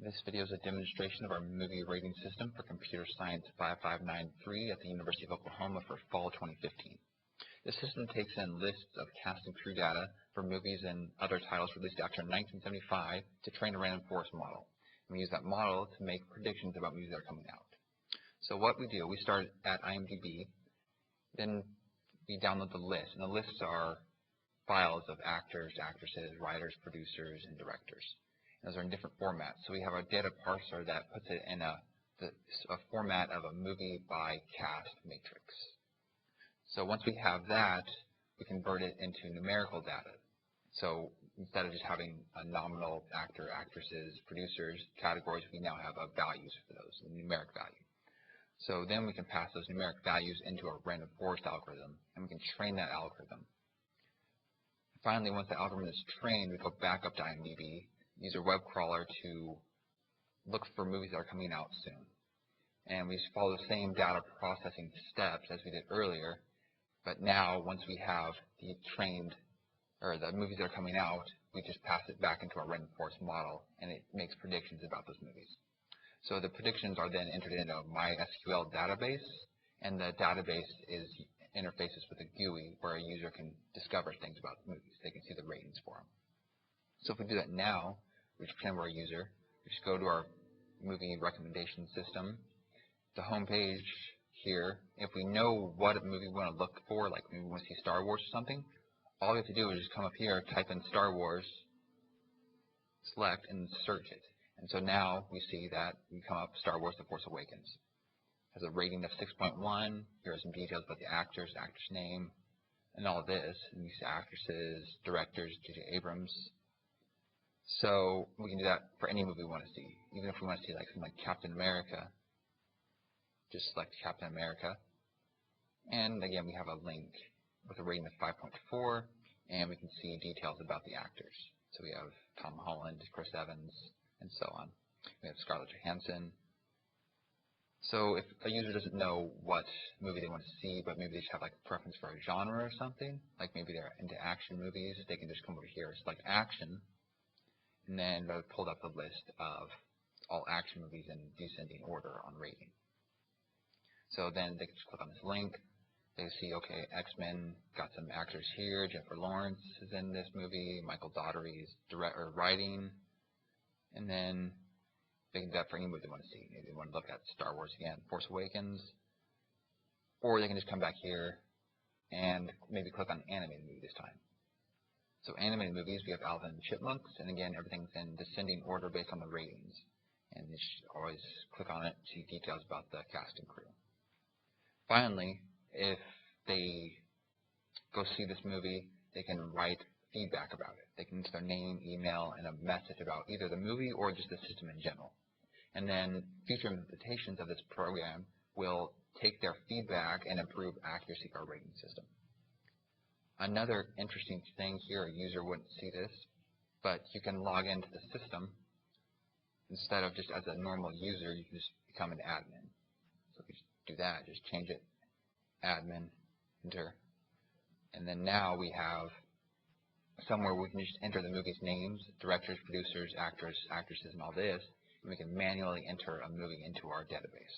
This video is a demonstration of our movie rating system for Computer Science 5593 at the University of Oklahoma for fall 2015. The system takes in lists of cast and crew data for movies and other titles released after 1975 to train a random forest model. And we use that model to make predictions about movies that are coming out. So what we do, we start at IMDb, then we download the list, and the lists are files of actors, actresses, writers, producers, and directors. Those are in different formats. So we have our data parser that puts it in a format of a movie by cast matrix. So once we have that, we convert it into numerical data. So instead of just having a nominal actor, actresses, producers categories, we now have values for those, a numeric value. So then we can pass those numeric values into a random forest algorithm, and we can train that algorithm. Finally, once the algorithm is trained, we go back up to IMDb, use a web crawler to look for movies that are coming out soon. And we just follow the same data processing steps as we did earlier, but now once we have the movies that are coming out, we just pass it back into our random forest model, and it makes predictions about those movies. So the predictions are then entered into a MySQL database, and the database interfaces with a GUI where a user can discover things about the movies. They can see the ratings for them. So if we do that now, we just pretend we're a user. We just go to our movie recommendation system, the home page here. If we know what movie we want to look for, like maybe we want to see Star Wars or something, all we have to do is just come up here, type in Star Wars, select, and search it. And so now we see that we come up Star Wars: The Force Awakens. It has a rating of 6.1. Here are some details about the actors, actress name, and all this. And these actresses, directors, J.J. Abrams. So we can do that for any movie we want to see. Even if we want to see like something like Captain America, just select Captain America. And again, we have a link with a rating of 5.4, and we can see details about the actors. So we have Tom Holland, Chris Evans, and so on. We have Scarlett Johansson. So if a user doesn't know what movie they want to see, but maybe they just have like a preference for a genre or something, like maybe they're into action movies, they can just come over here, select action, and then I pulled up the list of all action movies in descending order on rating. So then they can just click on this link. They see, okay, X-Men got some actors here. Jennifer Lawrence is in this movie. Michael Daugherty's writing. And then they can do that for any movie they want to see. Maybe they want to look at Star Wars again, Force Awakens. Or they can just come back here and maybe click on animated movie this time. So animated movies, we have Alvin and Chipmunks, and again, everything's in descending order based on the ratings. And you should always click on it to see details about the cast and crew. Finally, if they go see this movie, they can write feedback about it. They can use their name, email, and a message about either the movie or just the system in general. And then future implementations of this program will take their feedback and improve accuracy of our rating system. Another interesting thing here, a user wouldn't see this, but you can log into the system. Instead of just as a normal user, you can just become an admin. So if you do that, just change it, admin, enter. And then now we have somewhere we can just enter the movie's names, directors, producers, actors, actresses, and all this, and we can manually enter a movie into our database.